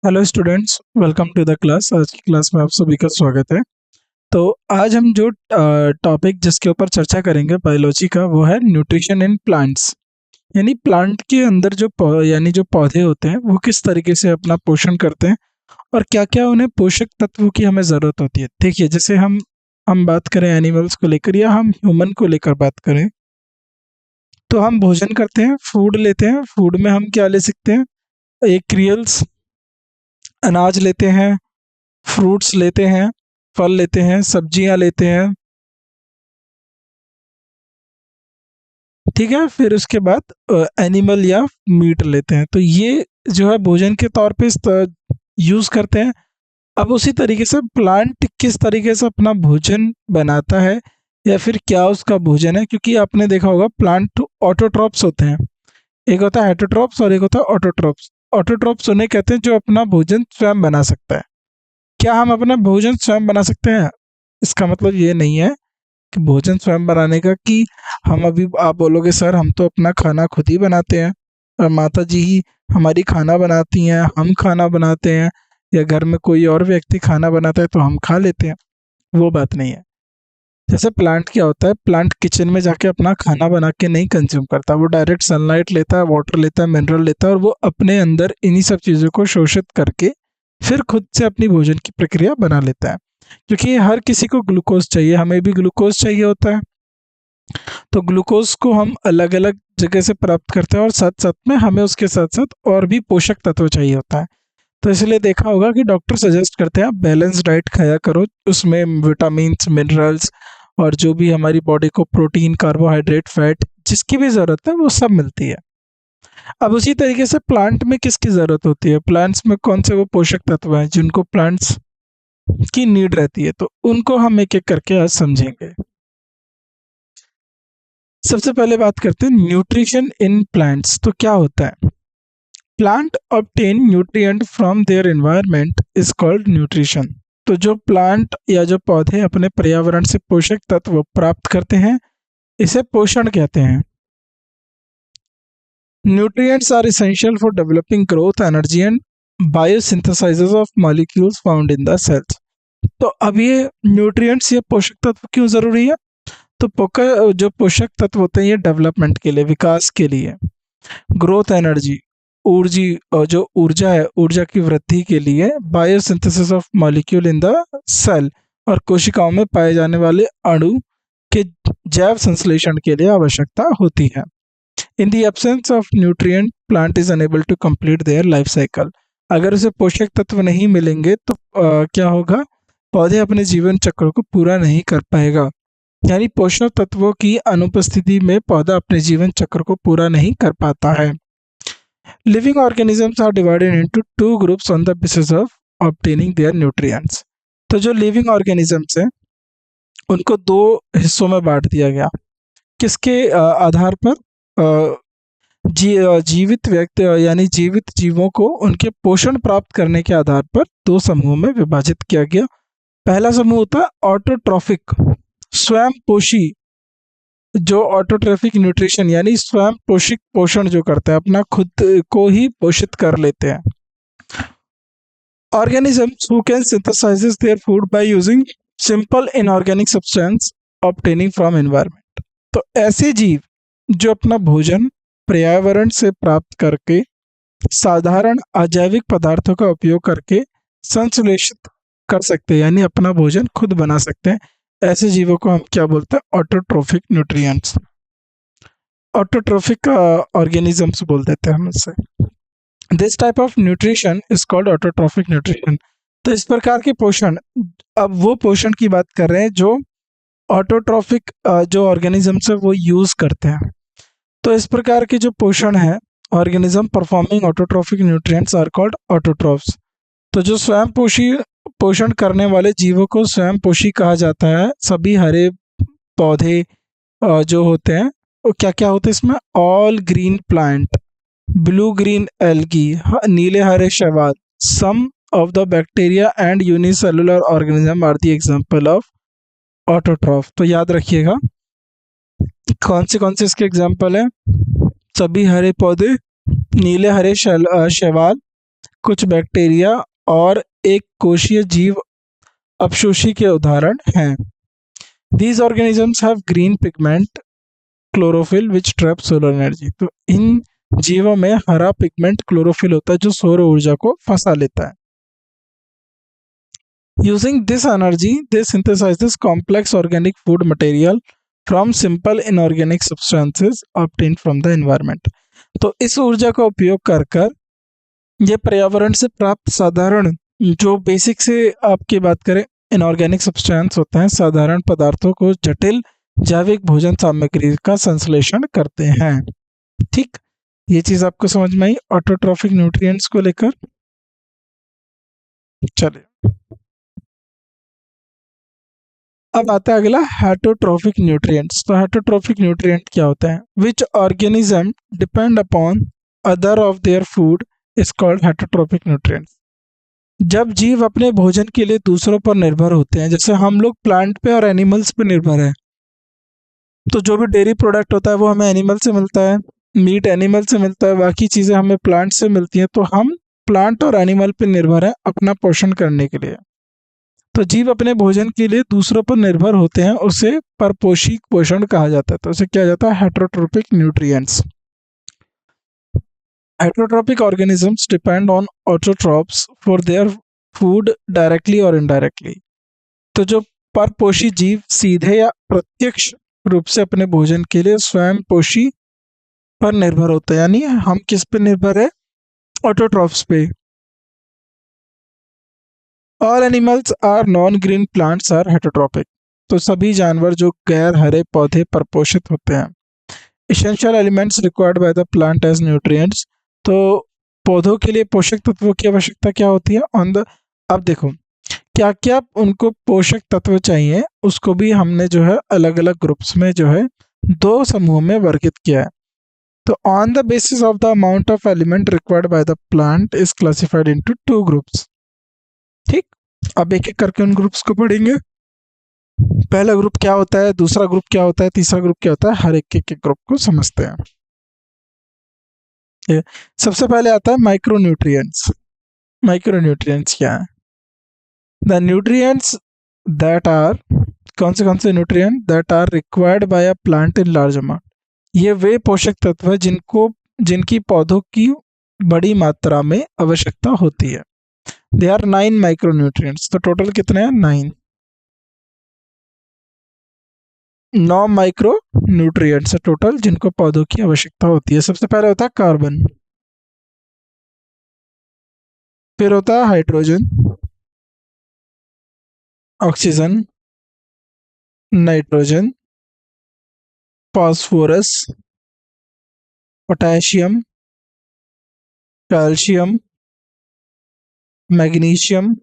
Hello students, welcome to the class. आज की class में आप सभी का स्वागत है। तो आज हम जो टॉपिक जिसके ऊपर चर्चा करेंगे बायोलॉजी का, वो है न्यूट्रिशन इन प्लांट्स। यानी प्लांट के अंदर जो यानी जो पौधे होते हैं वो किस तरीके से अपना पोषण करते हैं और क्या क्या उन्हें पोषक तत्वों की हमें ज़रूरत होती है। देखिए, जैसे हम बात करें एनिमल्स को लेकर या हम ह्यूमन को लेकर बात करें, तो हम भोजन करते हैं, फूड लेते हैं। फूड में हम क्या ले सकते हैं? एक रियल्स अनाज लेते हैं, फ्रूट्स लेते हैं, फल लेते हैं, सब्जियां लेते हैं। ठीक है, फिर उसके बाद एनिमल या मीट लेते हैं। तो ये जो है भोजन के तौर पे यूज करते हैं। अब उसी तरीके से प्लांट किस तरीके से अपना भोजन बनाता है या फिर क्या उसका भोजन है, क्योंकि आपने देखा होगा प्लांट ऑटोट्रॉप्स होते हैं। एक होता है हेटरोट्रॉप्स और एक होता है ऑटोट्रॉप्स। ऑटोट्रॉप्स उन्हें कहते हैं जो अपना भोजन स्वयं बना सकता है। क्या हम अपना भोजन स्वयं बना सकते हैं? इसका मतलब ये नहीं है कि भोजन स्वयं बनाने का कि हम अभी आप बोलोगे सर हम तो अपना खाना खुद ही बनाते हैं और माता जी ही हमारी खाना बनाती हैं, हम खाना बनाते हैं, या घर में कोई और व्यक्ति खाना बनाता है तो हम खा लेते हैं। वो बात नहीं है। जैसे प्लांट क्या होता है, प्लांट किचन में जाके अपना खाना बना के नहीं कंज्यूम करता। वो डायरेक्ट सनलाइट लेता है, वाटर लेता है, मिनरल लेता है और वो अपने अंदर इन्हीं सब चीज़ों को शोषित करके फिर खुद से अपनी भोजन की प्रक्रिया बना लेता है। क्योंकि हर किसी को ग्लूकोज चाहिए, हमें भी ग्लूकोज चाहिए होता है। तो ग्लूकोज को हम अलग अलग जगह से प्राप्त करते हैं और साथ साथ में हमें उसके साथ साथ और भी पोषक तत्व चाहिए होता है। तो इसलिए देखा होगा कि डॉक्टर सजेस्ट करते हैं आप बैलेंस डाइट खाया करो, उसमें विटामिन्स, मिनरल्स और जो भी हमारी बॉडी को प्रोटीन, कार्बोहाइड्रेट, फैट जिसकी भी ज़रूरत है वो सब मिलती है। अब उसी तरीके से प्लांट में किसकी ज़रूरत होती है, प्लांट्स में कौन से वो पोषक तत्व हैं जिनको प्लांट्स की नीड रहती है, तो उनको हम एक एक करके आज समझेंगे। सबसे पहले बात करते हैं न्यूट्रिशन इन प्लांट्स। तो क्या होता है? Plant obtain nutrient from their environment is called nutrition. तो जो प्लांट या जो पौधे अपने पर्यावरण से पोषक तत्व प्राप्त करते हैं, इसे पोषण कहते हैं। Nutrients are essential for developing growth, energy and biosynthesizes of molecules found in the cells. तो अब ये न्यूट्रिएंट्स, ये पोषक तत्व क्यों जरूरी है? तो जो पोषक तत्व होते हैं ये डेवलपमेंट के लिए, विकास के लिए, ग्रोथ, एनर्जी, ऊर्जी जो ऊर्जा है, ऊर्जा की वृद्धि के लिए, biosynthesis of molecule in the cell और कोशिकाओं में पाए जाने वाले अणु के जैव संश्लेषण के लिए आवश्यकता होती है। In the absence of nutrient plant is unable to complete their life cycle. अगर उसे पोषक तत्व नहीं मिलेंगे तो क्या होगा? पौधे अपने जीवन चक्र को पूरा नहीं कर पाएगा। यानी पोषक तत्वों की अनुपस्थिति में पौधा अपने जीवन चक्र को पूरा नहीं कर पाता है। Living organisms are divided into two groups on the basis of obtaining their nutrients. तो जो लिविंग ऑर्गेनिजम्स हैं उनको दो हिस्सों में बांट दिया गया। किसके आधार पर? जीवित व्यक्ति यानी जीवित जीवों को उनके पोषण प्राप्त करने के आधार पर दो समूहों में विभाजित किया गया। पहला समूह होता है ऑटोट्रॉफिक, स्वयं पोषी। जो ऑटोट्रॉफिक न्यूट्रिशन यानी स्वयं पोषित पोषण जो करते हैं, अपना खुद को ही पोषित कर लेते हैं। Organisms who can synthesize their food by using simple inorganic substance obtaining from environment। तो ऐसे जीव जो अपना भोजन पर्यावरण से प्राप्त करके साधारण अजैविक पदार्थों का उपयोग करके संश्लेषित कर सकते हैं, यानी अपना भोजन खुद बना सकते हैं, ऐसे जीवों को हम क्या बोलते हैं? ऑटोट्रोफिक न्यूट्रिएंट्स, ऑटोट्रोफिक ऑर्गेनिजम्स बोल देते हैं हम इससे। This type of nutrition is called autotrophic nutrition. तो इस प्रकार के पोषण, अब वो पोषण की बात कर रहे हैं जो ऑटोट्रोफिक जो ऑर्गेनिजम्स है वो यूज करते हैं। तो इस प्रकार के जो पोषण है, organism performing autotrophic nutrients are called autotrophs. तो जो स्वयं पोषी पोषण करने वाले जीवों को स्वयं पोषी कहा जाता है। सभी हरे पौधे जो होते हैं वो क्या क्या होते हैं इसमें? All green plant, blue green algae, नीले हरे शैवाल, some of the bacteria and unicellular organism are the example of autotroph. तो याद रखिएगा कौन से इसके एग्जांपल हैं? सभी हरे पौधे, नीले हरे शैवाल, कुछ बैक्टीरिया और एक कोशीय जीव अपशोषी के उदाहरण हैं। These organisms have green pigment chlorophyll which traps solar energy। तो इन जीवों में हरा पिगमेंट क्लोरोफिल होता है जो सौर ऊर्जा को फंसा लेता है। Using this energy, they synthesize this complex organic food material from simple inorganic substances obtained from the environment। तो इस ऊर्जा का उपयोग कर कर ये पर्यावरण से प्राप्त साधारण जो बेसिक से आपकी बात करें इनऑर्गेनिक सब्सटेंस होते हैं, साधारण पदार्थों को जटिल जैविक भोजन सामग्री का संश्लेषण करते हैं। ठीक, ये चीज आपको समझ में आई ऑटोट्रॉफिक न्यूट्रिएंट्स को लेकर। चलिए अब आता है अगला हेटरोट्रॉफिक न्यूट्रिएंट्स। तो हेटरोट्रॉफिक न्यूट्रिएंट क्या होता है? Which organism depend upon other of their food is called heterotrophic nutrients. जब जीव अपने भोजन के लिए दूसरों पर निर्भर होते हैं, जैसे हम लोग प्लांट पे और एनिमल्स पे निर्भर है, तो जो भी डेयरी प्रोडक्ट होता है वो हमें एनिमल से मिलता है, मीट एनिमल से मिलता है, बाकी चीज़ें हमें प्लांट से मिलती हैं। तो हम प्लांट और एनिमल पे निर्भर हैं अपना पोषण करने के लिए। तो जीव अपने भोजन के लिए दूसरों पर निर्भर होते हैं, उसे परपोषी पोषण कहा जाता है। तो उसे क्या जाता है? Heterotrophic nutrients. Heterotrophic organisms depend on autotrophs for their food directly or indirectly। तो जो परपोषी जीव सीधे या प्रत्यक्ष रूप से अपने भोजन के लिए स्वयं पोषी पर निर्भर होते हैं, यानी हम किस पे निर्भर है? ऑटोट्रॉफ्स पे। All animals are non green plants are heterotrophic. तो सभी जानवर जो गैर हरे पौधे परपोषित होते हैं। Essential elements required by the plant as nutrients. तो पौधों के लिए पोषक तत्वों की आवश्यकता क्या होती है? अब देखो क्या क्या उनको पोषक तत्व चाहिए, उसको भी हमने जो है अलग अलग ग्रुप्स में जो है दो समूह में वर्गित किया है। तो on the basis of the amount of element required by the plant is classified into two groups. ठीक, अब एक एक करके उन ग्रुप्स को पढ़ेंगे। पहला ग्रुप क्या होता है, दूसरा ग्रुप क्या होता है, तीसरा ग्रुप क्या होता है, हर एक एक ग्रुप को समझते हैं। सबसे पहले आता है माइक्रोन्यूट्रिएंट्स। माइक्रोन्यूट्रिएंट्स क्या है? द न्यूट्रिएंट्स दैट आर, कौन से nutrient? That are required by a plant in large amount. ये वे पोषक तत्व है जिनकी पौधों की बड़ी मात्रा में आवश्यकता होती है। They are 9 micronutrients. तो टोटल कितने हैं? 9 माइक्रो न्यूट्रिएंट्स है टोटल जिनको पौधों की आवश्यकता होती है। सबसे पहले होता है कार्बन, फिर होता है hydrogen, oxygen, nitrogen, phosphorus, potassium, calcium, magnesium,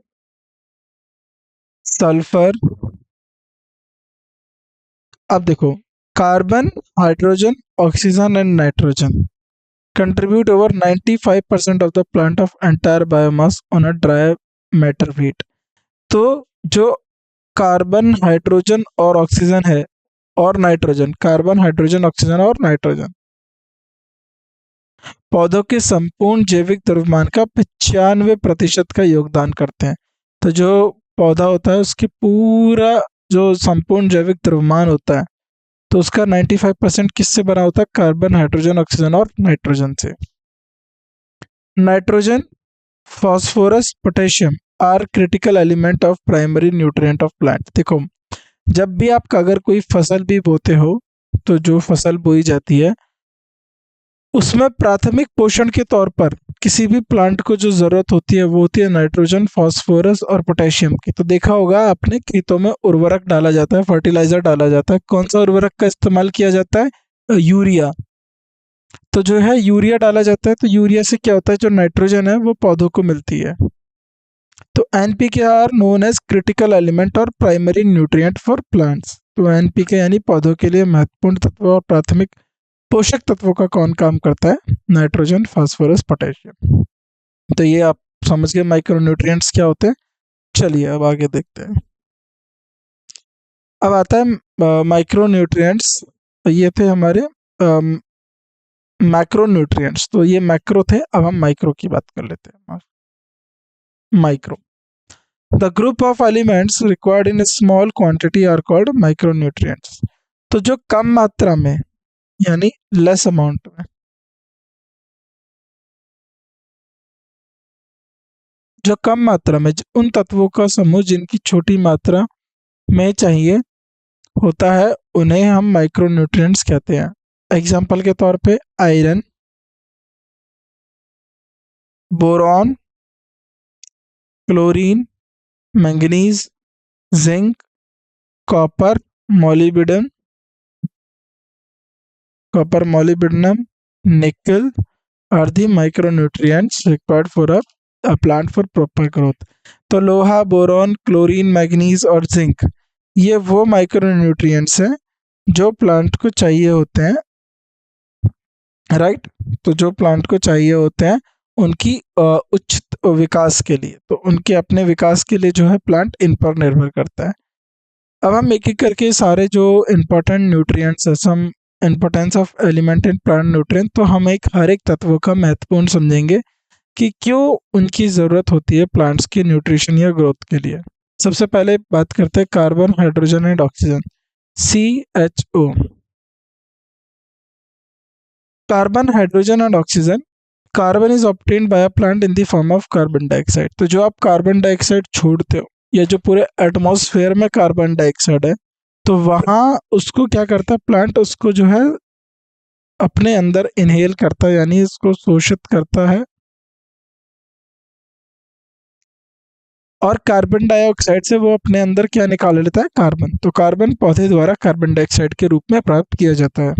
sulphur. अब देखो, carbon, hydrogen, oxygen and nitrogen contribute over 95% of the plant of entire biomass on a dry matter wheat। तो जो कार्बन, हाइड्रोजन और ऑक्सीजन है और नाइट्रोजन, कार्बन, हाइड्रोजन, ऑक्सीजन और nitrogen पौधों के संपूर्ण जैविक द्रव्यमान का 95% का योगदान करते हैं। तो जो पौधा होता है उसकी पूरा जो संपूर्ण जैविक द्रव्यमान होता है, तो उसका 95% किससे बना होता है? कार्बन, हाइड्रोजन, ऑक्सीजन और नाइट्रोजन से। Nitrogen, phosphorus, potassium are critical element of primary nutrient of plant. देखो, जब भी आप अगर कोई फसल भी बोते हो, तो जो फसल बोई जाती है उसमें प्राथमिक पोषण के तौर पर किसी भी प्लांट को जो जरूरत होती है वो होती है नाइट्रोजन, फास्फोरस और पोटेशियम की। तो देखा होगा आपने, खेतों में उर्वरक डाला जाता है, फर्टिलाइजर डाला जाता है। कौन सा उर्वरक का इस्तेमाल किया जाता है? यूरिया। तो जो है यूरिया डाला जाता है, तो यूरिया से क्या होता है? जो नाइट्रोजन है वो पौधों को मिलती है। तो NPK are known as critical element और प्राइमरी न्यूट्रिएंट फॉर प्लांट्स। तो एनपीके यानी पौधों के लिए महत्वपूर्ण तत्व और प्राथमिक पोषक तत्वों का कौन काम करता है? Nitrogen, phosphorus, potassium. तो ये आप समझ गए माइक्रोन्यूट्रिएंट्स क्या होते हैं। चलिए अब आगे देखते हैं। अब आता है माइक्रोन्यूट्रिएंट्स। ये थे हमारे मैक्रोन्यूट्रिएंट्स। तो ये मैक्रो थे, अब हम माइक्रो की बात कर लेते हैं। Micro. The group of elements required in small quantity are called micronutrients. तो जो कम मात्रा में यानी लेस अमाउंट में, जो कम मात्रा में उन तत्वों का समूह जिनकी छोटी मात्रा में चाहिए होता है उन्हें हम माइक्रोन्यूट्रिएंट्स कहते हैं। एग्जाम्पल के तौर पे iron, boron, chlorine, manganese, zinc, copper, molybdenum, nickel are the micronutrients required for a plant for proper growth. तो लोहा, बोरॉन, क्लोरीन, मैग्नीज और जिंक ये वो माइक्रोन्यूट्रिएंट्स हैं जो प्लांट को चाहिए होते हैं, राइट। तो जो प्लांट को चाहिए होते हैं उनकी उच्च विकास के लिए, तो उनके अपने विकास के लिए जो है प्लांट इन पर निर्भर करता है। अब हम एक एक करके सारे जो इम्पोर्टेंट न्यूट्रिएंट्स है, some importance of element in plant nutrient, तो हम हर एक तत्व का महत्वपूर्ण समझेंगे कि क्यों उनकी ज़रूरत होती है प्लांट्स के न्यूट्रिशन या ग्रोथ के लिए। सबसे पहले बात करते हैं carbon, hydrogen and oxygen, CHO। Carbon, hydrogen and oxygen. Carbon is obtained by a plant in the form of carbon dioxide. तो जो आप कार्बन डाइऑक्साइड छोड़ते हो या जो पूरे एटमॉस्फेयर में कार्बन डाइऑक्साइड है, तो वहाँ उसको क्या करता है प्लांट, उसको जो है अपने अंदर इनहेल करता है, यानी इसको शोषित करता है, और कार्बन डाइऑक्साइड से वो अपने अंदर क्या निकाल लेता है, कार्बन। तो कार्बन पौधे द्वारा कार्बन डाइऑक्साइड के रूप में प्राप्त किया जाता है।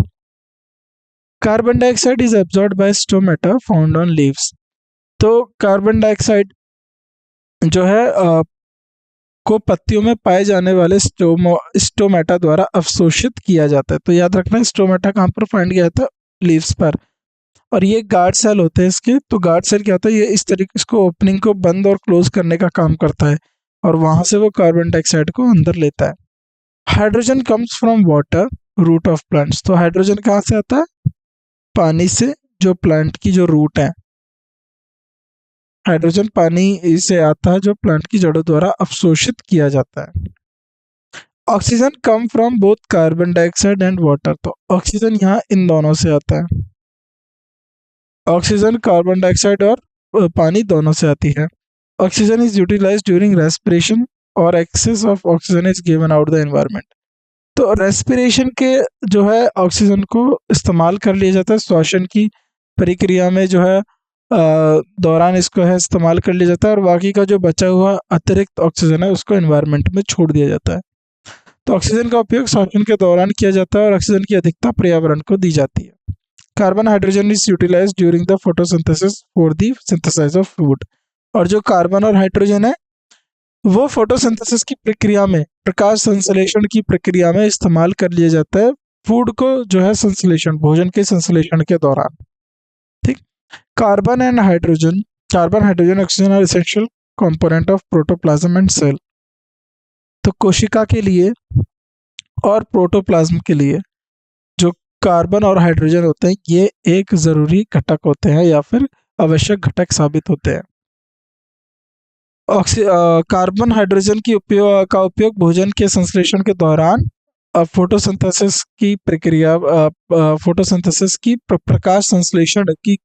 Carbon dioxide is absorbed bye stomata found on leaves. तो कार्बन डाइऑक्साइड जो है को पत्तियों में पाए जाने वाले स्टोमेटा द्वारा अवशोषित किया जाता है। तो याद रखना स्टोमेटा कहाँ पर फाइंड किया जाता है, लीव्स पर। और ये गार्ड सेल होते हैं इसके। तो गार्ड सेल क्या होता है, ये इस तरीके इसको ओपनिंग को बंद और क्लोज करने का काम करता है, और वहां से वो कार्बन डाइऑक्साइड को अंदर लेता है। Hydrogen comes from water, root of plants. तो हाइड्रोजन कहाँ से आता है, पानी से, जो प्लांट की जो रूट है। हाइड्रोजन पानी से आता है जो प्लांट की जड़ों द्वारा अवशोषित किया जाता है। Oxygen come from both carbon dioxide and water. तो ऑक्सीजन यहाँ इन दोनों से आता है। ऑक्सीजन कार्बन डाइऑक्साइड और पानी दोनों से आती है। Oxygen is utilize during respiration और excess of oxygen is given out the environment. तो रेस्पिरेशन के जो है ऑक्सीजन को इस्तेमाल कर लिया जाता है, श्वसन की प्रक्रिया में जो है दौरान इसको है इस्तेमाल कर लिया जाता है, और बाकी का जो बचा हुआ अतिरिक्त ऑक्सीजन है उसको एनवायरनमेंट में छोड़ दिया जाता है। तो ऑक्सीजन का उपयोग श्वसन के दौरान किया जाता है और ऑक्सीजन की अधिकता पर्यावरण को दी जाती है। Carbon hydrogen is utilize during the photosynthesis for the synthesize of food. और जो कार्बन और हाइड्रोजन है वो फोटोसिंथेसिस की प्रक्रिया में, प्रकाश संश्लेषण की प्रक्रिया में इस्तेमाल कर लिया जाता है फूड को जो है संश्लेषण, भोजन के संश्लेषण के दौरान। ठीक। Carbon hydrogen oxygen are essential component of protoplasm and cell. तो कोशिका के लिए और प्रोटोप्लाज्म के लिए जो कार्बन और हाइड्रोजन होते हैं ये एक जरूरी घटक होते हैं या फिर आवश्यक घटक साबित होते हैं। कार्बन हाइड्रोजन की का उपयोग भोजन के संश्लेषण के दौरान फोटोसिंथेसिस की प्रक्रिया, फोटोसिंथेसिस की प्रकाश संश्लेषण की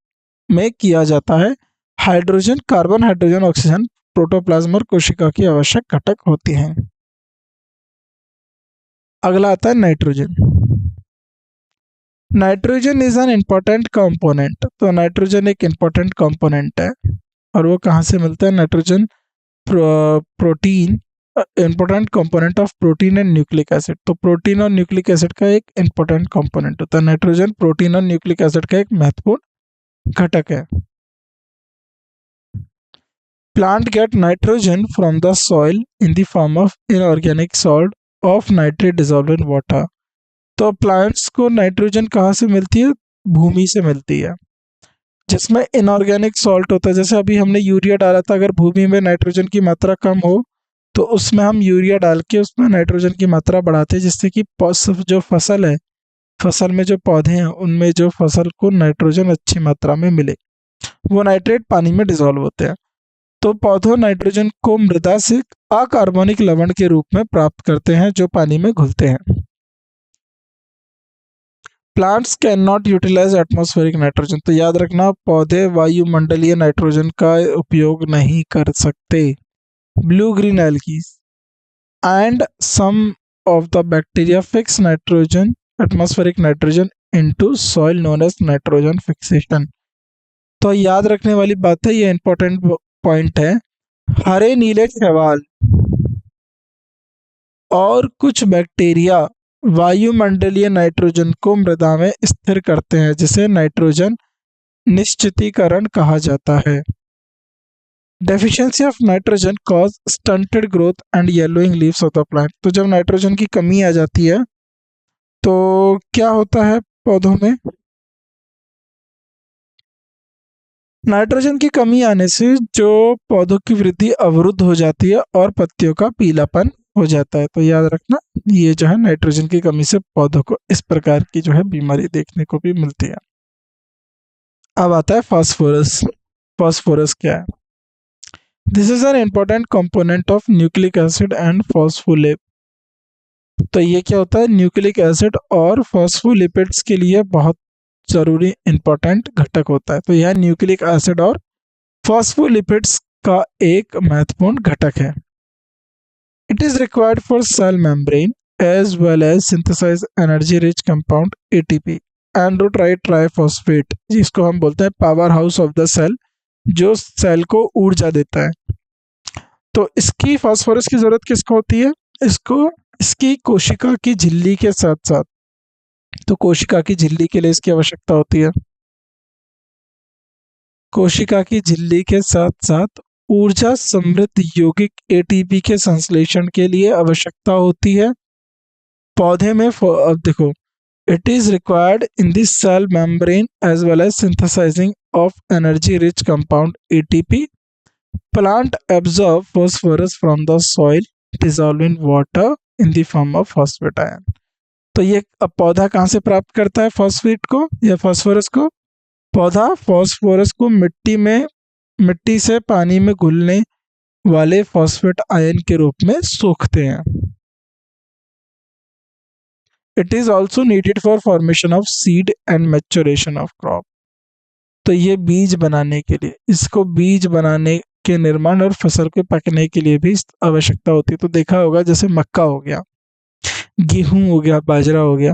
में किया जाता है। Hydrogen, carbon hydrogen oxygen protoplasm और कोशिका की आवश्यक घटक होती हैं। अगला आता है nitrogen. Nitrogen is an important component. तो नाइट्रोजन एक इम्पोर्टेंट कंपोनेंट है, और वो कहाँ से मिलता है, nitrogen protein, important component of protein and nucleic acid. तो प्रोटीन और न्यूक्लिक एसिड का एक इंपॉर्टेंट कंपोनेंट होता है नाइट्रोजन। प्रोटीन और न्यूक्लिक एसिड का एक महत्वपूर्ण घटक है। Plant get nitrogen from the soil in the form of inorganic salt of nitrate dissolve in water. तो प्लांट्स को नाइट्रोजन कहाँ से मिलती है, भूमि से मिलती है, जिसमें इनऑर्गेनिक सॉल्ट होता है। जैसे अभी हमने यूरिया डाला था, अगर भूमि में नाइट्रोजन की मात्रा कम हो तो उसमें हम यूरिया डाल के उसमें नाइट्रोजन की मात्रा बढ़ाते हैं, जिससे कि जो फसल है, फसल में जो पौधे हैं उनमें जो फसल को नाइट्रोजन अच्छी मात्रा में मिले। वो नाइट्रेट पानी में डिजॉल्व होते हैं। तो पौधों नाइट्रोजन को मृदा से अकार्बनिक लवण के रूप में प्राप्त करते हैं जो पानी में घुलते हैं। Plants can not utilize atmospheric nitrogen, तो याद रखना पौधे वायुमंडलीय नाइट्रोजन का उपयोग नहीं कर सकते। Blue green algae and some of the bacteria fix nitrogen atmospheric nitrogen into soil known as nitrogen fixation. तो याद रखने वाली बात है, ये इंपॉर्टेंट पॉइंट है। हरे नीले शैवाल और कुछ बैक्टीरिया वायुमंडलीय नाइट्रोजन को मृदा में स्थिर करते हैं जिसे नाइट्रोजन निश्चितीकरण कहा जाता है। Deficiency of nitrogen cause stunted growth and yellowing leaves of the plant. तो जब नाइट्रोजन की कमी आ जाती है तो क्या होता है पौधों में? नाइट्रोजन की कमी आने से जो पौधों की वृद्धि अवरुद्ध हो जाती है और पत्तियों का पीलापन हो जाता है। तो याद रखना ये जो है नाइट्रोजन की कमी से पौधों को इस प्रकार की जो है बीमारी देखने को भी मिलती है। अब आता है फास्फोरस। फास्फोरस क्या है? This is an important component of nucleic acid and phospholipid. तो ये क्या होता है? न्यूक्लिक एसिड और फॉस्फोलिपिड्स के लिए बहुत जरूरी इंपॉर्टेंट घटक होता है। तो यह न्यूक्लिक एसिड और फॉस्फोलिपिड्स का एक महत्वपूर्ण घटक है। It is required for cell membrane as well as synthesize energy rich compound ATP and tri triphosphate, जिसको हम बोलते हैं power house of the cell, जो सेल को ऊर्जा देता है। तो इसकी फास्फोरस की जरूरत किसको होती है? इसकी कोशिका की झिल्ली के साथ साथ, तो कोशिका की झिल्ली के लिए इसकी आवश्यकता होती है। कोशिका की झिल्ली के साथ साथ ऊर्जा समृद्ध यौगिक एटीपी के संश्लेषण के लिए आवश्यकता होती है। पौधे में अब देखो, it is required in this cell membrane as well as synthesizing of energy rich compound ATP. Plant absorb phosphorus from the soil dissolve in water in the form of phosphate ion. तो ये अब पौधा कहाँ से प्राप्त करता है phosphate को या फॉस्फोरस को? पौधा फॉस्फोरस को मिट्टी से पानी में घुलने वाले फॉस्फेट आयन के रूप में सोखते हैं। It is also needed for formation of seed and maturation of crop. तो ये बीज बनाने के लिए, इसको बीज बनाने के निर्माण और फसल के पकने के लिए भी आवश्यकता होती है। तो देखा होगा जैसे मक्का हो गया, गेहूं हो गया, बाजरा हो गया,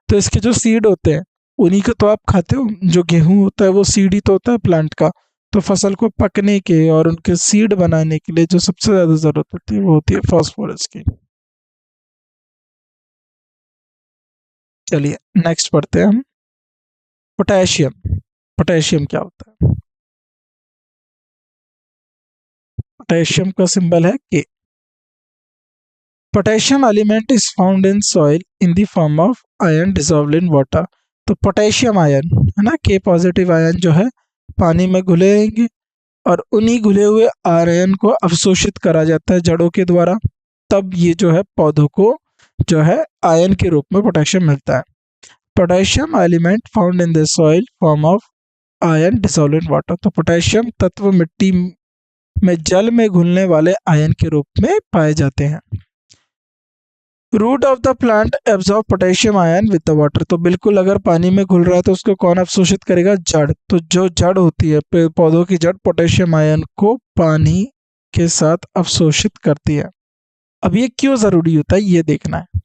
तो इसके जो सीड होते हैं उन्हीं को तो आप खाते हो। जो गेहूं होता है वो सीड ही तो होता है प्लांट का। तो फसल को पकने के और उनके सीड बनाने के लिए जो सबसे ज्यादा जरूरत होती है वो होती है फास्फोरस की। चलिए नेक्स्ट पढ़ते हैं हम, पोटेशियम। पोटेशियम क्या होता है? पोटेशियम का सिंबल है के। Potassium element is found in soil in the form of ion dissolved in water. तो पोटेशियम आयन है ना, के पॉजिटिव आयन जो है पानी में घुले रहेंगे और उन्हीं घुले हुए आयन को अवशोषित करा जाता है जड़ों के द्वारा। तब ये जो है पौधों को जो है आयन के रूप में पोटेशियम मिलता है। Potassium element found in the soil form of ion dissolved in water. तो पोटेशियम तत्व मिट्टी में जल में घुलने वाले आयन के रूप में पाए जाते हैं। Root of the plant absorb potassium ion with the water. तो बिल्कुल अगर पानी में घुल रहा है तो उसको कौन अवशोषित करेगा? जड़। तो जो जड़ होती है पौधों की जड़ पोटेशियम आयन को पानी के साथ अवशोषित करती है। अब ये क्यों जरूरी होता है ये देखना है।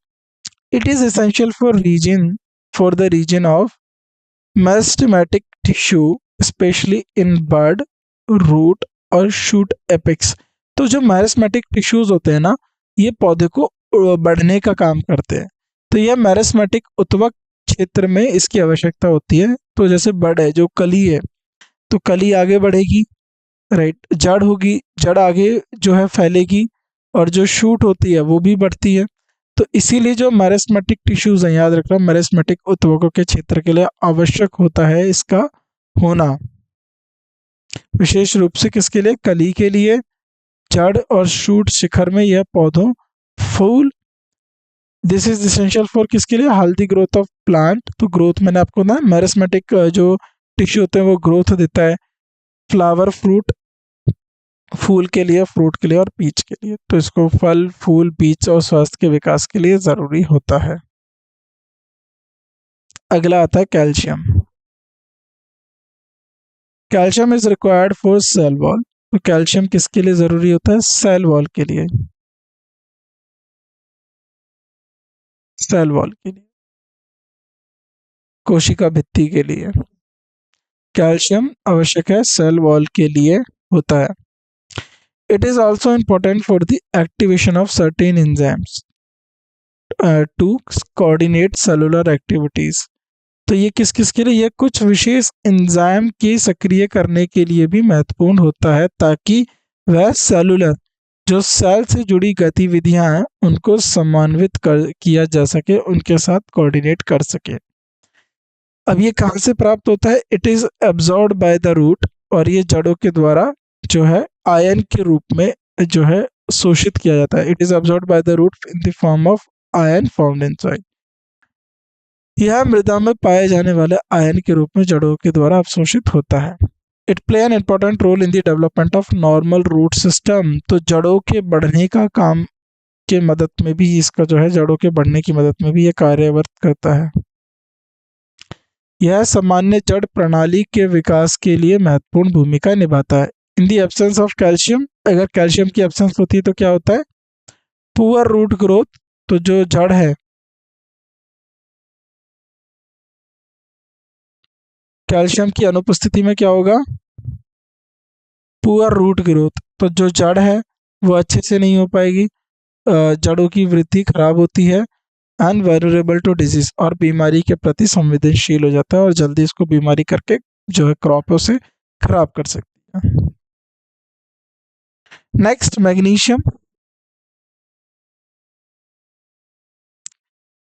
It is essential for the region of meristematic tissue specially in bird, root और शूट एपेक्स। तो जो मेरिस्टेमेटिक टिश्यूज होते हैं ना, ये पौधे को बढ़ने का काम करते हैं। तो यह मेरिस्टेमेटिक उत्तवक क्षेत्र में इसकी आवश्यकता होती है। तो जैसे बर्ड है, जो कली है, तो कली आगे बढ़ेगी, राइट, जड़ होगी, जड़ आगे जो है फैलेगी और जो शूट होती है वो भी बढ़ती है। तो इसीलिए जो मेरिस्टेमेटिक टिश्यूज हैं, याद रखना मेरिस्टेमेटिक उत्तवकों के क्षेत्र के लिए आवश्यक होता है इसका होना, विशेष रूप से किसके लिए? कली के लिए। जड़ और शूट शिखर में यह पौधों फूल। दिस इज एसेंशियल फॉर किसके लिए? Healthy growth of plant. तो ग्रोथ मैंने आपको ना मेरिस्टेमेटिक जो टिश्यू होते हैं वो ग्रोथ देता है। फ्लावर, फ्रूट फूल के लिए, फ्रूट के लिए और बीज के लिए। तो इसको फल, फूल, बीज और स्वास्थ्य के विकास के लिए ज़रूरी होता है। अगला आता है calcium. Calcium is required for cell wall. तो कैल्शियम किसके लिए ज़रूरी होता है? सेल वॉल के लिए। सेल वॉल के लिए, कोशिका भित्ति के लिए कैल्शियम आवश्यक है, सेल वॉल के लिए होता है। It is also important for the activation of certain enzymes to coordinate cellular activities. तो ये किस किस के लिए? ये कुछ विशेष एंजाइम के सक्रिय करने के लिए भी महत्वपूर्ण होता है, ताकि वह सेलुलर, जो सेल से जुड़ी गतिविधियां हैं, उनको समन्वित कर किया जा सके, उनके साथ कोऑर्डिनेट कर सके। अब ये कहाँ से प्राप्त होता है? It is absorb by the root, और ये जड़ों के द्वारा जो है आयन के रूप में जो है शोषित किया जाता है। It is absorb by the root in the form of ion found in soil. यह मृदा में पाए जाने वाले आयन के रूप में जड़ों के द्वारा अवशोषित होता है। It play an important role in the development of normal root system. तो जड़ों के बढ़ने का काम के मदद में भी इसका जो है, जड़ों के बढ़ने की मदद में भी ये कार्यरत करता है। यह सामान्य जड़ प्रणाली के विकास के लिए महत्वपूर्ण भूमिका निभाता है। In the absence of calcium, अगर कैल्शियम की एब्सेंस होती है तो क्या होता है? Poor root growth. तो जो जड़ है, कैल्शियम की अनुपस्थिति में क्या होगा? Poor root growth. तो जो जड़ है वो अच्छे से नहीं हो पाएगी, जड़ों की वृद्धि खराब होती है। एंड वेलरेबल टू डिजीज, और बीमारी के प्रति संवेदनशील हो जाता है, और जल्दी इसको बीमारी करके जो है क्रॉप से खराब कर सकती है। Next, magnesium.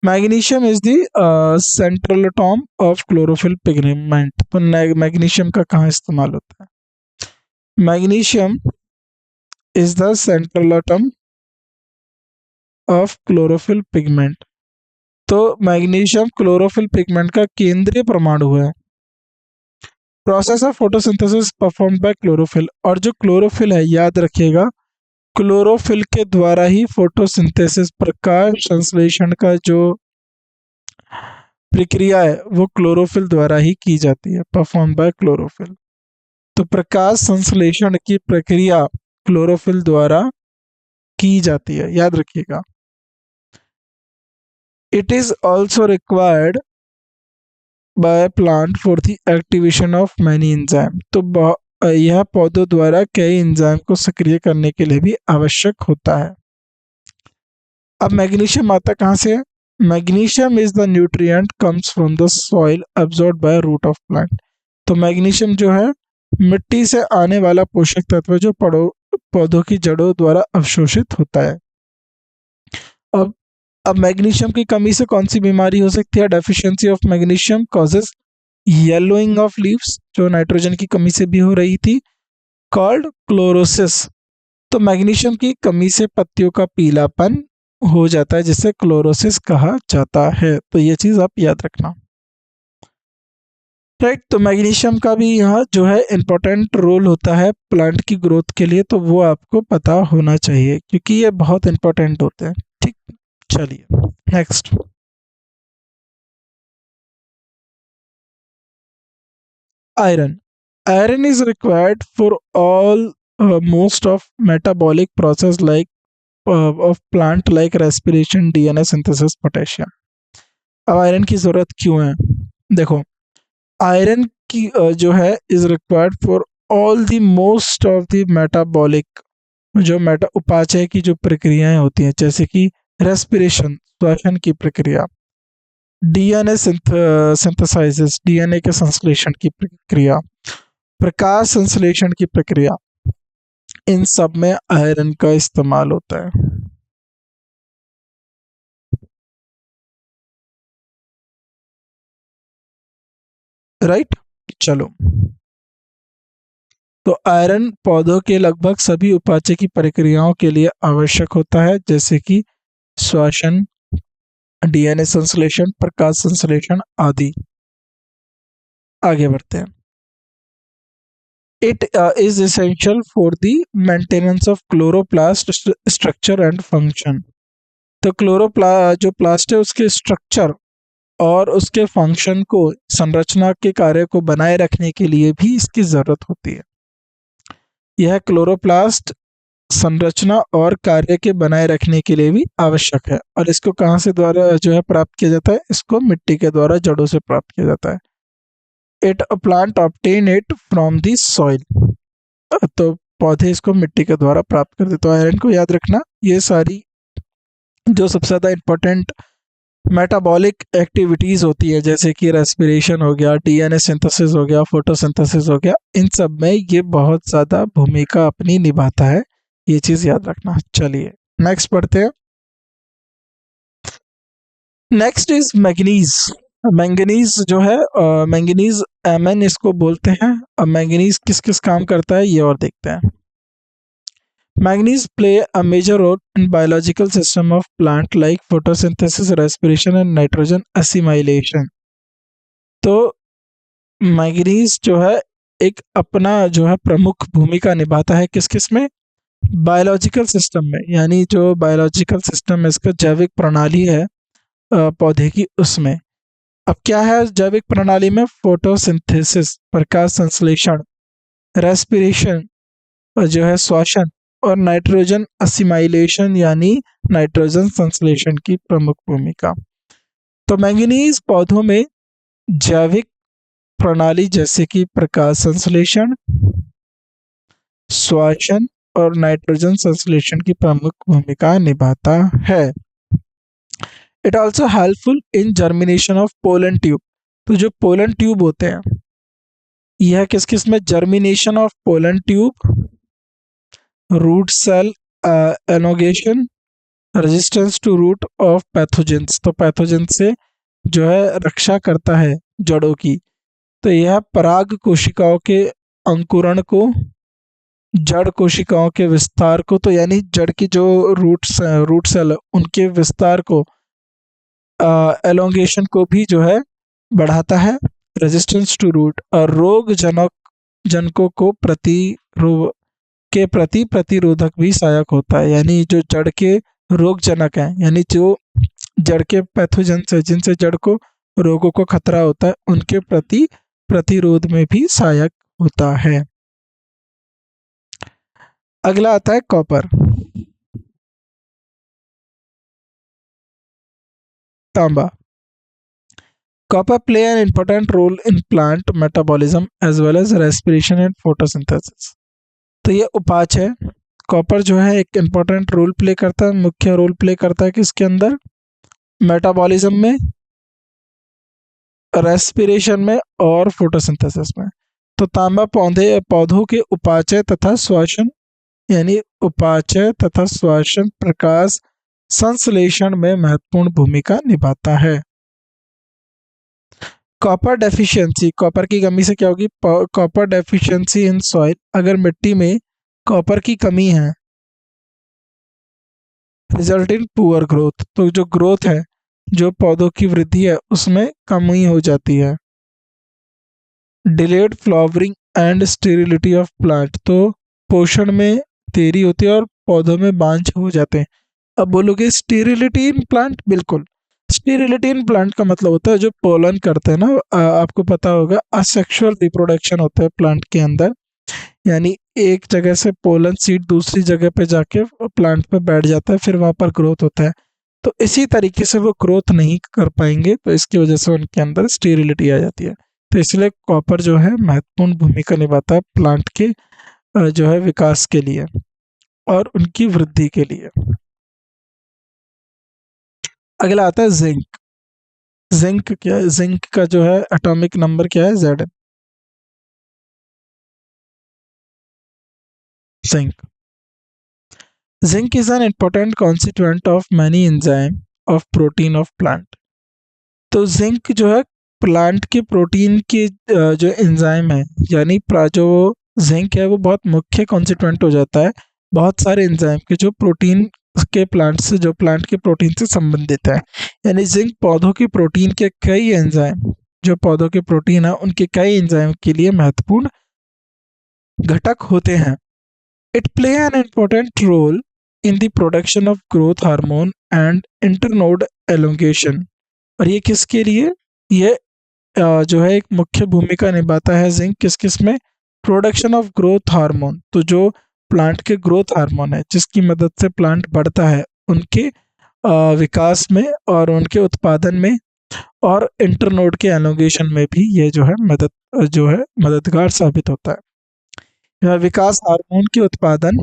Magnesium is the central atom of chlorophyll pigment. तो मैग्नीशियम का कहाँ इस्तेमाल होता है? Magnesium is the central atom of chlorophyll pigment. तो मैग्नीशियम क्लोरोफिल पिगमेंट का केंद्रीय परमाणु है। Process of photosynthesis performed by chlorophyll, और जो क्लोरोफिल है, याद रखिएगा, क्लोरोफिल के द्वारा ही फोटोसिंथेसिस, प्रकाश संश्लेषण का जो प्रक्रिया है वो क्लोरोफिल द्वारा ही की जाती है, परफॉर्म बाय क्लोरोफिल। तो प्रकाश संश्लेषण की प्रक्रिया क्लोरोफिल द्वारा की जाती है, याद रखिएगा। It is also required by plant for the activation of many enzyme. तो यह पौधों द्वारा कई एंजाइम को सक्रिय करने के लिए भी आवश्यक होता है। अब मैग्नीशियम आता कहाँ से है? Magnesium is the nutrient comes from the soil absorb by root of plant. तो मैग्नीशियम जो है मिट्टी से आने वाला पोषक तत्व है, जो पौधों की जड़ों द्वारा अवशोषित होता है। अब अब मैग्नीशियम की कमी से कौन सी बीमारी हो सकती है? Deficiency of magnesium causes yellowing of leaves, जो नाइट्रोजन की कमी से भी हो रही थी, कॉल्ड क्लोरोसिस। तो मैग्नीशियम की कमी से पत्तियों का पीलापन हो जाता है, जिसे क्लोरोसिस कहा जाता है। तो ये चीज आप याद रखना, राइट। तो मैग्नीशियम का भी यहाँ जो है इम्पोर्टेंट रोल होता है प्लांट की ग्रोथ के लिए, तो वो आपको पता होना चाहिए, क्योंकि ये बहुत इंपॉर्टेंट होते हैं। ठीक, चलिए next. Iron. Iron is required for all most of metabolic process like of plant like respiration, DNA synthesis, potassium. अब आयरन की जरूरत क्यों है? देखो, आयरन की जो है is required for all the most of the metabolic, जो उपाचय की जो प्रक्रियाएं होती हैं, जैसे कि रेस्पिरेशन, श्वसन की प्रक्रिया, डीएनए सिंथेसाइसिस, डीएनए के संश्लेषण की प्रक्रिया, प्रकाश संश्लेषण की प्रक्रिया, इन सब में आयरन का इस्तेमाल होता है, राइट। चलो, तो आयरन पौधों के लगभग सभी उपाचय की प्रक्रियाओं के लिए आवश्यक होता है, जैसे कि श्वसन, डीएनए संश्लेषण, प्रकाश संश्लेषण आदि। आगे बढ़ते हैं। It is essential for the maintenance of chloroplast structure and function. तो जो प्लास्ट है उसके स्ट्रक्चर और उसके फंक्शन को, संरचना के कार्य को बनाए रखने के लिए भी इसकी ज़रूरत होती है। यह क्लोरोप्लास्ट संरचना और कार्य के बनाए रखने के लिए भी आवश्यक है। और इसको कहाँ से द्वारा जो है प्राप्त किया जाता है? इसको मिट्टी के द्वारा, जड़ों से प्राप्त किया जाता है। It a plant obtain it from the soil. तो पौधे इसको मिट्टी के द्वारा प्राप्त करते। तो आयरन को याद रखना, ये सारी जो सबसे ज़्यादा इम्पोर्टेंट मेटाबॉलिक एक्टिविटीज़ होती है, जैसे कि रेस्पिरेशन हो गया, डीएनए सिंथेसिस हो गया, फोटोसिंथेसिस हो गया, इन सब में ये बहुत ज़्यादा भूमिका अपनी निभाता है। ये चीज़ याद रखना। चलिए नेक्स्ट पढ़ते हैं। Next is manganese. मैंगनीज जो है, मैंगनीज एमएन इसको बोलते हैं। अब मैंगनीज किस किस काम करता है ये और देखते हैं। Manganese play a major role in biological system of plant like photosynthesis, respiration and nitrogen assimilation. तो मैंगनीज जो है एक अपना जो है प्रमुख भूमिका निभाता है किस किस में? बायोलॉजिकल सिस्टम में, यानी जो बायोलॉजिकल सिस्टम है, इसका जैविक प्रणाली है पौधे की, उसमें। अब क्या है जैविक प्रणाली में? फोटोसिंथेसिस प्रकाश संश्लेषण, रेस्पिरेशन जो है श्वसन, और नाइट्रोजन असिमाइलेशन यानी नाइट्रोजन संश्लेषण की प्रमुख भूमिका। तो मैंगनीज पौधों में जैविक प्रणाली जैसे कि प्रकाश संश्लेषण, श्वसन और नाइट्रोजन संश्लेषण की प्रमुख भूमिका निभाता है। It also helpful in germination of pollen tube. तो जो पोलन ट्यूब होते हैं, यह किस किस में? Germination of pollen tube, root cell elongation, resistance to root of pathogens. तो पैथोजन से जो है रक्षा करता है जड़ों की। तो यह पराग कोशिकाओं के अंकुरण को, जड़ कोशिकाओं के विस्तार को, तो यानी जड़ की जो रूट सेल उनके विस्तार को, एलोंगेशन को भी जो है बढ़ाता है। रेजिस्टेंस टू रूट, और रोग जनकों को प्रति प्रतिरोधक भी सहायक होता है। यानी जो जड़ के रोग जनक हैं, यानी जो जड़ के पैथोजन से, जिनसे जड़ को रोगों को खतरा होता है, उनके प्रति प्रतिरोध में भी सहायक होता है। अगला आता है कॉपर, तांबा। Copper play an important role in plant metabolism as well as respiration and photosynthesis. तो ये उपाच है। कॉपर जो है एक इम्पोर्टेंट रोल प्ले करता है, मुख्य रोल प्ले करता है किसके अंदर? मेटाबॉलिज्म में, रेस्पिरेशन में और फोटोसिंथेसिस में। तो तांबा पौधों के उपाचय तथा श्वसन, यानी उपाचय तथा श्वसन, प्रकाश संश्लेषण में महत्वपूर्ण भूमिका निभाता है। कॉपर डेफिशिएंसी, कॉपर की कमी से क्या होगी? कॉपर डेफिशिएंसी इन सॉइल, अगर मिट्टी में कॉपर की कमी है, रिजल्ट इन पुअर ग्रोथ। तो जो ग्रोथ है, जो पौधों की वृद्धि है, उसमें कमी हो जाती है। Delayed flowering and sterility of plant, तो पोषण में देरी होती है और पौधों में बांझ हो जाते हैं। अब बोलोगे स्टेरिलिटी इन प्लांट, बिल्कुल। स्टेरिलिटी इन प्लांट का मतलब होता है जो पोलन करते हैं ना, आपको पता होगा असेक्सुअल रिप्रोडक्शन होता है प्लांट के अंदर, यानी एक जगह से पोलन सीड दूसरी जगह पे जाके प्लांट पे बैठ जाता है, फिर वहां पर ग्रोथ होता है। तो इसी तरीके से वो ग्रोथ नहीं कर पाएंगे, तो इसकी वजह से उनके अंदर स्टेरिलिटी आ जाती है। तो इसलिए कॉपर जो है महत्वपूर्ण भूमिका निभाता है प्लांट के जो है विकास के लिए और उनकी वृद्धि के लिए। अगला आता है जिंक। जिंक क्या है? जिंक का जो है एटॉमिक नंबर क्या है? Zn। Zinc, zinc is an important constituent of many enzyme of protein of plant. तो जिंक जो है प्लांट के प्रोटीन के जो एंजाइम है, यानी जो जिंक है वो बहुत मुख्य कॉन्स्टिट्यूएंट हो जाता है बहुत सारे एंजाइम के, जो प्रोटीन के प्लांट से, जो प्लांट के प्रोटीन से संबंधित है। यानी जिंक पौधों की प्रोटीन के कई एंजाइम, जो पौधों के प्रोटीन है उनके कई एंजाइम के लिए महत्वपूर्ण घटक होते हैं। It play an important role in the production of growth hormone and internode elongation. और ये किसके लिए, ये जो है एक मुख्य भूमिका निभाता है जिंक किस किस में, प्रोडक्शन ऑफ ग्रोथ हार्मोन, तो जो प्लांट के ग्रोथ हार्मोन है जिसकी मदद से प्लांट बढ़ता है, उनके विकास में और उनके उत्पादन में, और इंटरनोड के एलोंगेशन में भी ये जो है मददगार साबित होता है। यह विकास हार्मोन के उत्पादन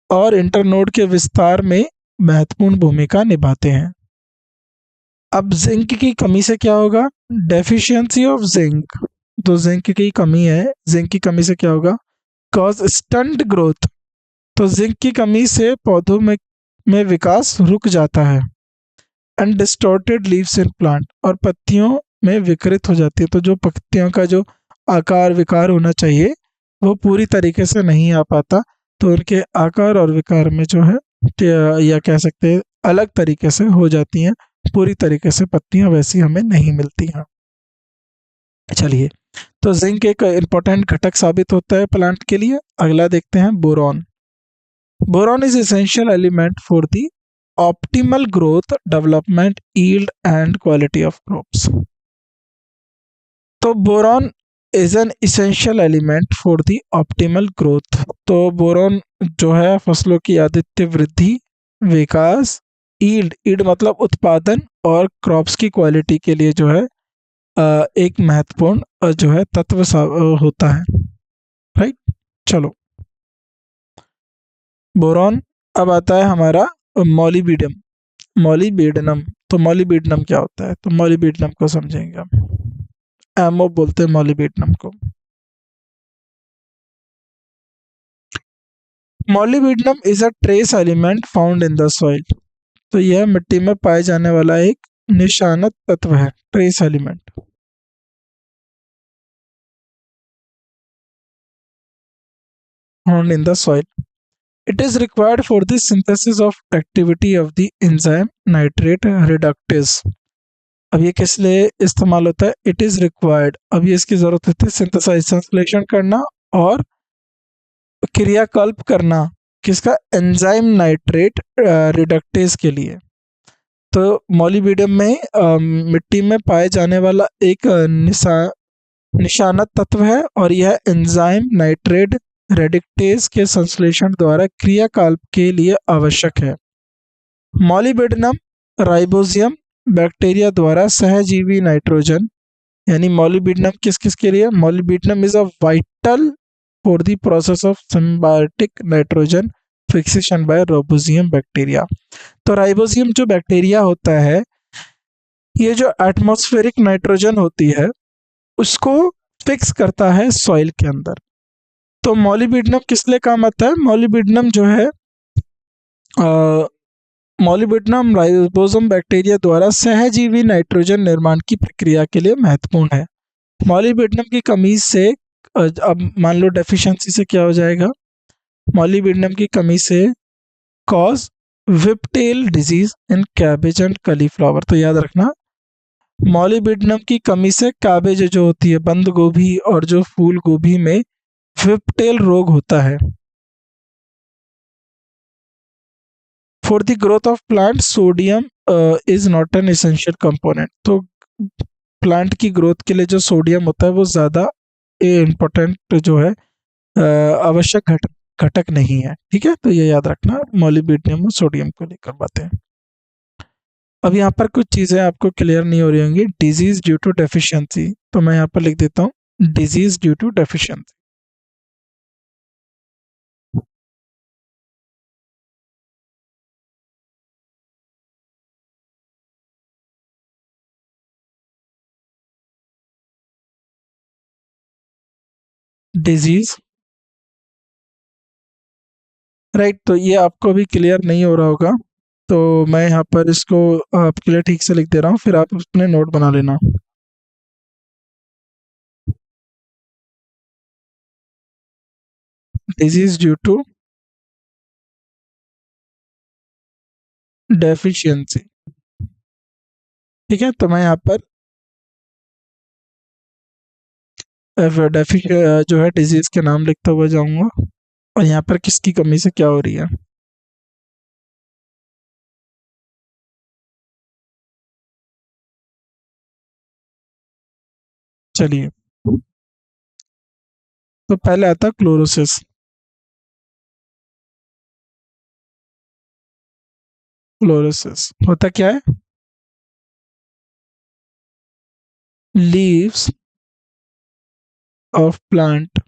और इंटरनोड के विस्तार में महत्वपूर्ण भूमिका निभाते हैं। अब जिंक की कमी से क्या होगा, डेफिशिएंसी ऑफ जिंक, तो जिंक की कमी है, जिंक की कमी से क्या होगा, कॉज स्टंट ग्रोथ, तो जिंक की कमी से पौधों में विकास रुक जाता है। And distorted leaves in plant, और पत्तियों में विकृत हो जाती है, तो जो पत्तियों का जो आकार विकार होना चाहिए वो पूरी तरीके से नहीं आ पाता, तो उनके आकार और विकार में जो है या कह सकते हैं अलग तरीके से हो जाती हैं, पूरी तरीके से पत्तियां वैसी हमें नहीं मिलती हैं। चलिए, तो जिंक एक इम्पोर्टेंट घटक साबित होता है प्लांट के लिए। अगला देखते हैं boron. Boron is essential element for the optimal growth, development, yield and quality of crops. तो boron is an essential element for the optimal growth, तो बोरॉन जो है फसलों की आदित्य वृद्धि, विकास, ईल्ड, ईल्ड मतलब उत्पादन, और क्रॉप्स की क्वालिटी के लिए जो है एक महत्वपूर्ण जो है तत्व होता है। राइट, चलो, बोरॉन। अब आता है हमारा मॉलिबीडियम, मॉलिबेडनम। तो मॉलिबेडनम क्या होता है, तो मॉलिबेडनम को समझेंगे हम, एमओ बोलते हैं मॉलिबेडनम को। Molybdenum is a trace element found in the soil, तो यह मिट्टी में पाए जाने वाला एक निशानत तत्व है, trace element found in the soil. It is required for the synthesis of activity of the enzyme nitrate reductase. अब ये किस लिए इस्तेमाल होता है, इट इज रिक्वायर्ड, अब ये इसकी जरूरत होती है सिंथेसाइज संश्लेषण करना और क्रियाकल्प करना, किसका, एंजाइम नाइट्रेट रिडक्टेज के लिए। तो मॉलिबेडियम में मिट्टी में पाए जाने वाला एक निशानत तत्व है, और यह एंजाइम नाइट्रेट रेडिक्टेज के संश्लेषण द्वारा क्रियाकल्प के लिए आवश्यक है। मॉलिबेडनम राइबोसियम बैक्टीरिया द्वारा सहजीवी नाइट्रोजन, यानी मॉलिबेडनम किस किस के लिए, molybdenum is a vital for the process of symbiotic nitrogen fixation by rhizobium bacteria. तो राइबोसियम जो बैक्टीरिया होता है, ये जो एटमॉस्फेरिक नाइट्रोजन होती है उसको फिक्स करता है सॉइल के अंदर। तो मॉलिबेडनम किस लिए काम आता है, मॉलिबेडनम जो है मॉलिबेडनम राइबोसोम बैक्टीरिया द्वारा सहजीवी नाइट्रोजन निर्माण की प्रक्रिया के लिए महत्वपूर्ण है। मॉलिबेडनम की कमी से अब मान लो डेफिशिएंसी से क्या हो जाएगा, मॉलिबेडनम की कमी से cause whiptail disease in cabbage and cauliflower. तो याद रखना, मॉलिबेडनम की कमी से कैबेज जो होती है, बंद गोभी और जो फूल गोभी में विपटेल रोग होता है। For the growth of plant sodium is not an essential component, तो प्लांट की ग्रोथ के लिए जो सोडियम होता है वो ज़्यादा इम्पोर्टेंट जो है आवश्यक घटक नहीं है। ठीक है, तो ये याद रखना, मॉलिबेडियम और सोडियम को लेकर बातें। अब यहाँ पर कुछ चीज़ें आपको क्लियर नहीं हो रही होंगी, डिजीज ड्यू टू डेफिशिएंसी, तो मैं यहाँ पर लिख देता हूँ disease due to deficiency. Disease, right, तो ये आपको भी क्लियर नहीं हो रहा होगा, तो मैं यहाँ पर इसको आपके लिए ठीक से लिख दे रहा हूँ, फिर आप अपने नोट बना लेना। Disease due to deficiency. ठीक है, तो मैं यहाँ पर जो है डिजीज के नाम लिखता हुआ जाऊंगा, और यहाँ पर किसकी कमी से क्या हो रही है। चलिए, तो पहले आता क्लोरोसिस। क्लोरोसिस होता क्या है? Leaves of plant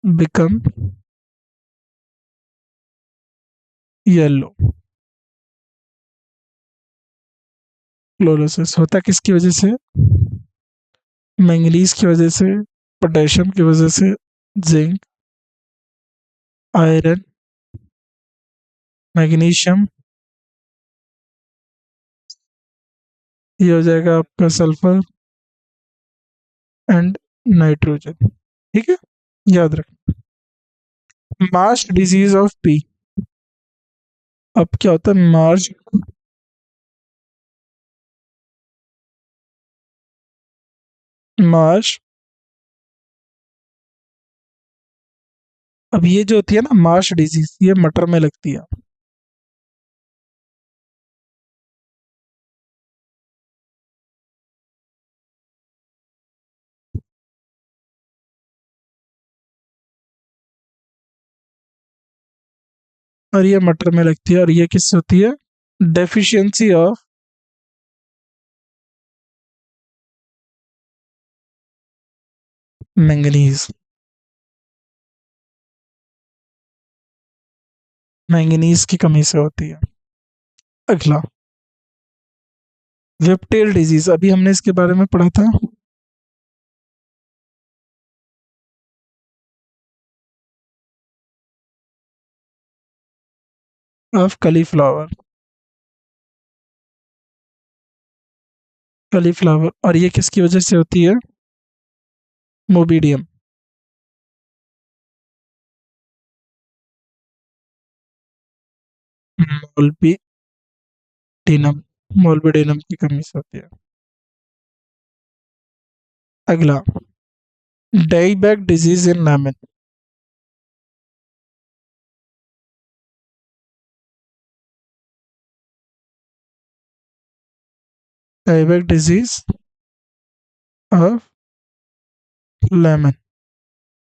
become yellow. Chlorosis होता किसकी वजह से? मैंगनीज की वजह से, पोटेशियम की वजह से, जिंक, आयरन, मैग्नीशियम, ये हो जाएगा आपका सल्फर एंड नाइट्रोजन। ठीक है, याद रख। मार्च डिजीज ऑफ पी। अब क्या होता है मार्च? मार्च, अब ये जो होती है ना मार्च डिजीज, ये मटर में लगती है। और ये मटर में लगती है, और ये किससे होती है? Deficiency of manganese. मैंगनीज की कमी से होती है। अगला, वेप्टेल डिजीज, अभी हमने इसके बारे में पढ़ा था। Of cauliflower. कलीफ्लावर, और ये किसकी वजह से होती है? मोबिडियम। मोल्बिडिनम। मोल्बिडिनम की कमी से होती है। अगला, dieback disease in lemon. Dieback disease of lemon,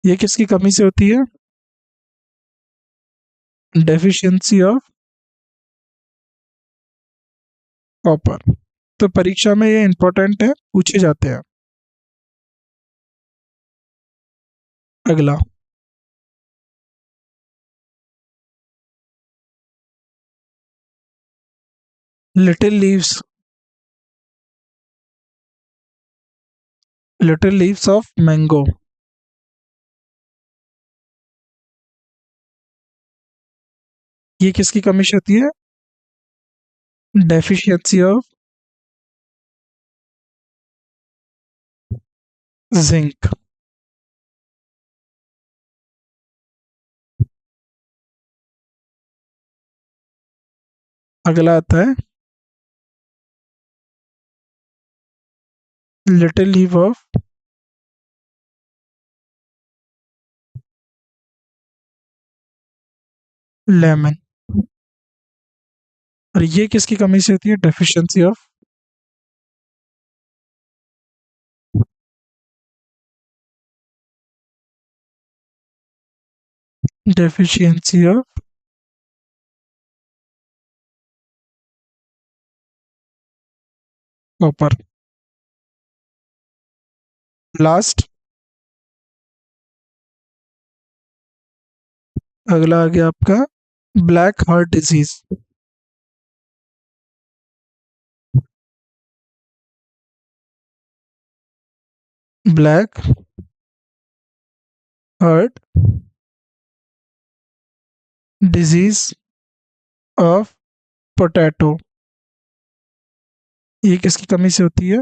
ये किसकी कमी से होती है? Deficiency of copper. तो परीक्षा में ये इंपॉर्टेंट है, पूछे जाते हैं। अगला, little leaves. Little leaves of mango, ये किसकी कमी से होती है? Deficiency of zinc. अगला आता है लिटिल लीव ऑफ लेमन, और ये किसकी कमी से होती है? Deficiency of deficiency of copper. Last, अगला आ गया आपका black heart disease. Black heart disease of potato, ये किसकी कमी से होती है?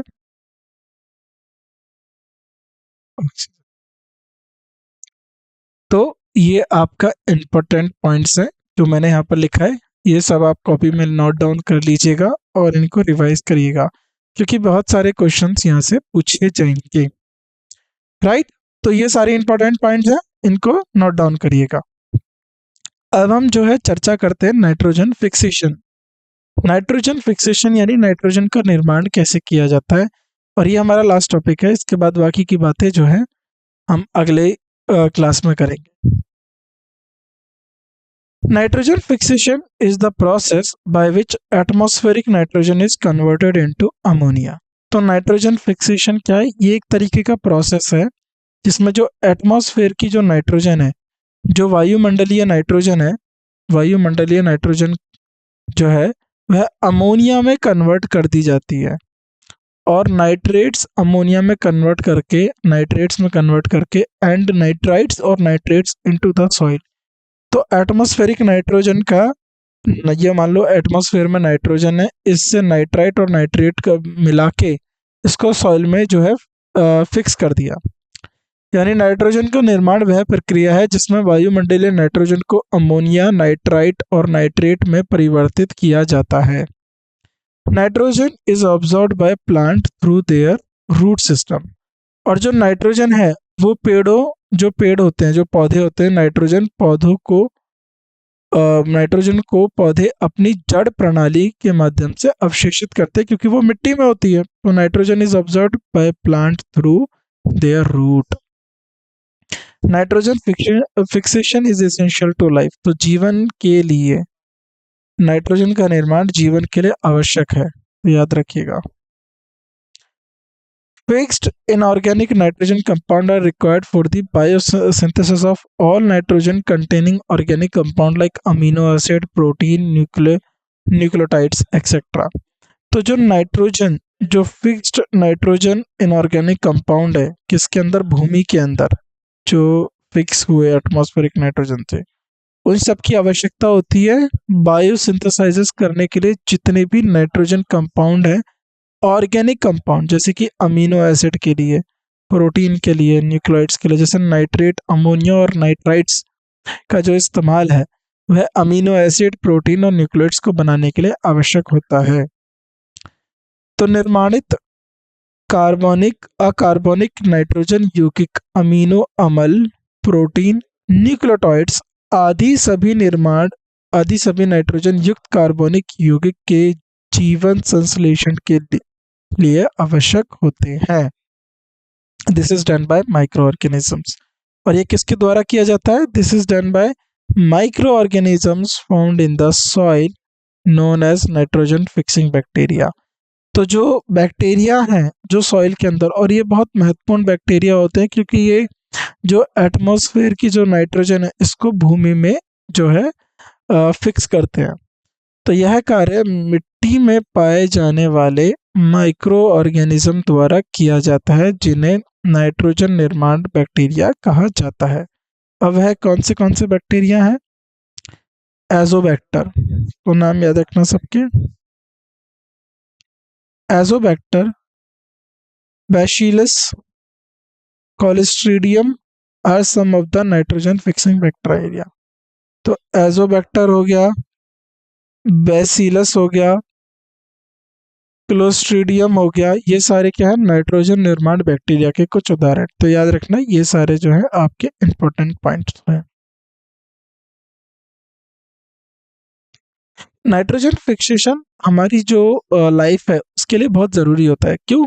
तो ये आपका इम्पोर्टेंट पॉइंट्स है जो मैंने यहाँ पर लिखा है, ये सब आप कॉपी में नोट डाउन कर लीजिएगा और इनको रिवाइज करिएगा, क्योंकि बहुत सारे क्वेश्चंस यहाँ से पूछे जाएंगे, राइट। तो ये सारे इंपॉर्टेंट पॉइंट्स हैं, इनको नोट डाउन करिएगा। अब हम जो है चर्चा करते हैं नाइट्रोजन फिक्सेशन। नाइट्रोजन फिक्सेशन यानी नाइट्रोजन का निर्माण कैसे किया जाता है, और ये हमारा लास्ट टॉपिक है। इसके बाद बाकी की बातें जो है हम अगले क्लास में करेंगे। Nitrogen fixation is the process by which atmospheric nitrogen is converted into ammonia. तो नाइट्रोजन फिक्सेशन क्या है? ये एक तरीके का प्रोसेस है जिसमें जो एटमॉस्फेयर की जो नाइट्रोजन है, जो वायुमंडलीय नाइट्रोजन है, वायुमंडलीय नाइट्रोजन जो है वह अमोनिया में कन्वर्ट कर दी जाती है, और नाइट्रेट्स अमोनिया में कन्वर्ट करके, नाइट्रेट्स में कन्वर्ट करके एंड नाइट्राइट्स और नाइट्रेट्स इनटू द सॉइल। तो एटमॉस्फेरिक नाइट्रोजन का, ये मान लो एटमॉस्फेयर में नाइट्रोजन है, इससे नाइट्राइट और नाइट्रेट का मिला के इसको सॉइल में जो है फिक्स कर दिया। यानी नाइट्रोजन का निर्माण वह प्रक्रिया है जिसमें वायुमंडलीय नाइट्रोजन को अमोनिया, नाइट्राइट और नाइट्रेट में परिवर्तित किया जाता है। Nitrogen is absorbed by plant through their root system. और जो नाइट्रोजन है वो पेड़ों, जो पेड़ होते हैं, जो पौधे होते हैं, नाइट्रोजन को पौधे अपनी जड़ प्रणाली के माध्यम से अवशोषित करते हैं, क्योंकि वो मिट्टी में होती है। तो nitrogen is observed by plant through their root. Nitrogen fixation is essential to life. तो जीवन के लिए नाइट्रोजन का निर्माण जीवन के लिए आवश्यक है, तो याद रखिएगा। Fixed inorganic nitrogen compound are required for the biosynthesis of all nitrogen containing organic compound like amino acid, protein, nucleotides, etc. तो जो नाइट्रोजन, जो फिक्स्ड नाइट्रोजन इनऑर्गेनिक कंपाउंड है, किसके अंदर? भूमि के अंदर जो फिक्स हुए एटमॉस्फेरिक नाइट्रोजन से, उन सब की आवश्यकता होती है बायोसिंथेसाइजेस करने के लिए। जितने भी नाइट्रोजन कंपाउंड है, ऑर्गेनिक कंपाउंड, जैसे कि अमीनो एसिड के लिए, प्रोटीन के लिए, न्यूक्लियोइड्स के लिए, जैसे नाइट्रेट, अमोनिया और नाइट्राइट्स का जो इस्तेमाल है वह अमीनो एसिड, प्रोटीन और न्यूक्लियोइड्स को बनाने के लिए आवश्यक होता है। तो निर्माणित कार्बनिक, अकार्बनिक नाइट्रोजन यौगिक, अमीनो अम्ल, प्रोटीन, न्यूक्लियोटाइड्स आदि सभी नाइट्रोजन युक्त कार्बनिक यौगिक के जीवन संश्लेषण के लिए आवश्यक होते हैं। This is done by micro organisms. और ये किसके द्वारा किया जाता है? This is done by micro organisms found in the soil known as nitrogen fixing bacteria. तो जो बैक्टीरिया हैं जो सॉइल के अंदर, और ये बहुत महत्वपूर्ण बैक्टीरिया होते हैं, क्योंकि ये जो एटमॉस्फेयर की जो नाइट्रोजन है इसको भूमि में जो है फिक्स करते हैं। तो यह कार्य मिट्टी में पाए जाने वाले माइक्रो ऑर्गेनिज्म द्वारा किया जाता है, जिन्हें नाइट्रोजन निर्माण बैक्टीरिया कहा जाता है। अब वह कौन से बैक्टीरिया हैं? एजोबैक्टर, तो नाम याद रखना सबके। Azotobacter, bacillus, clostridium are some of the nitrogen fixing bacteria. तो एजोबैक्टर हो गया, बैसिलस हो गया, क्लोस्ट्रीडियम हो गया, ये सारे क्या है? नाइट्रोजन निर्माण बैक्टीरिया के कुछ उदाहरण। तो याद रखना ये सारे जो है आपके इंपॉर्टेंट पॉइंट्स हैं। नाइट्रोजन फिक्सेशन हमारी जो लाइफ है उसके लिए बहुत ज़रूरी होता है। क्यों?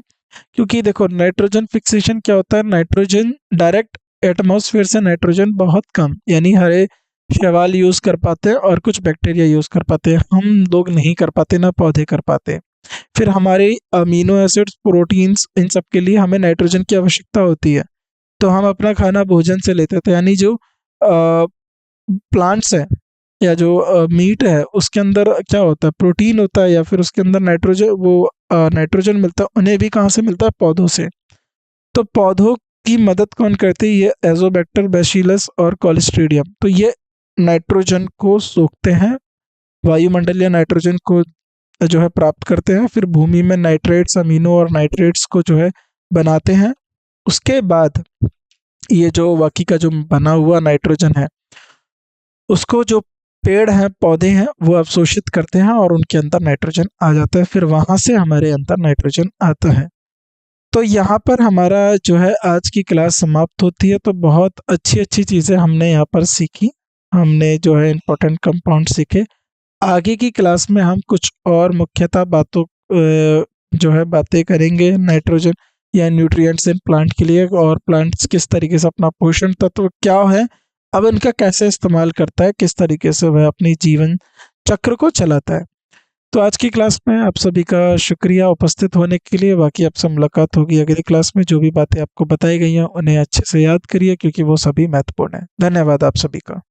क्योंकि देखो नाइट्रोजन फिक्सेशन क्या होता है? नाइट्रोजन डायरेक्ट एटमॉस्फेयर से नाइट्रोजन बहुत कम, यानी हरे शैवाल यूज़ कर पाते हैं और कुछ बैक्टीरिया यूज़ कर पाते हैं, हम लोग नहीं कर पाते, ना पौधे कर पाते। फिर हमारे अमीनो एसिड्स, प्रोटीन्स, इन सब के लिए हमें नाइट्रोजन की आवश्यकता होती है। तो हम अपना खाना भोजन से लेते थे, यानी जो प्लांट्स हैं या जो मीट है उसके अंदर क्या होता है? प्रोटीन होता है, या फिर उसके अंदर नाइट्रोजन मिलता है। उन्हें भी कहाँ से मिलता है? पौधों से। तो पौधों की मदद कौन करती है? ये एजोबैक्टर, बैसिलस और कॉलिस्ट्रीडियम। तो ये नाइट्रोजन को सोखते हैं, वायुमंडलीय नाइट्रोजन को जो है प्राप्त करते हैं, फिर भूमि में नाइट्रेट्स, अमीनो और नाइट्रेट्स को जो है बनाते हैं। उसके बाद ये जो बाकी का जो बना हुआ नाइट्रोजन है उसको जो पेड़ हैं, पौधे हैं, वो अवशोषित करते हैं और उनके अंदर नाइट्रोजन आ जाता है, फिर वहाँ से हमारे अंदर नाइट्रोजन आता है। तो यहाँ पर हमारा जो है आज की क्लास समाप्त होती है। तो बहुत अच्छी-अच्छी चीज़ें हमने यहाँ पर सीखी। हमने जो है इम्पोर्टेंट कंपाउंड सीखे। आगे की क्लास में हम कुछ और मुख्यतः जो है बातें करेंगे नाइट्रोजन या न्यूट्रिएंट्स इन प्लांट के लिए, और प्लांट्स किस तरीके से अपना पोषण तत्व क्या है, अब इनका कैसे इस्तेमाल करता है, किस तरीके से वह अपनी जीवन चक्र को चलाता है। तो आज की क्लास में आप सभी का शुक्रिया उपस्थित होने के लिए। बाकी आपसे मुलाकात होगी अगली क्लास में। जो भी बातें आपको बताई गई हैं उन्हें अच्छे से याद करिए, क्योंकि वो सभी महत्वपूर्ण हैं। धन्यवाद आप सभी का।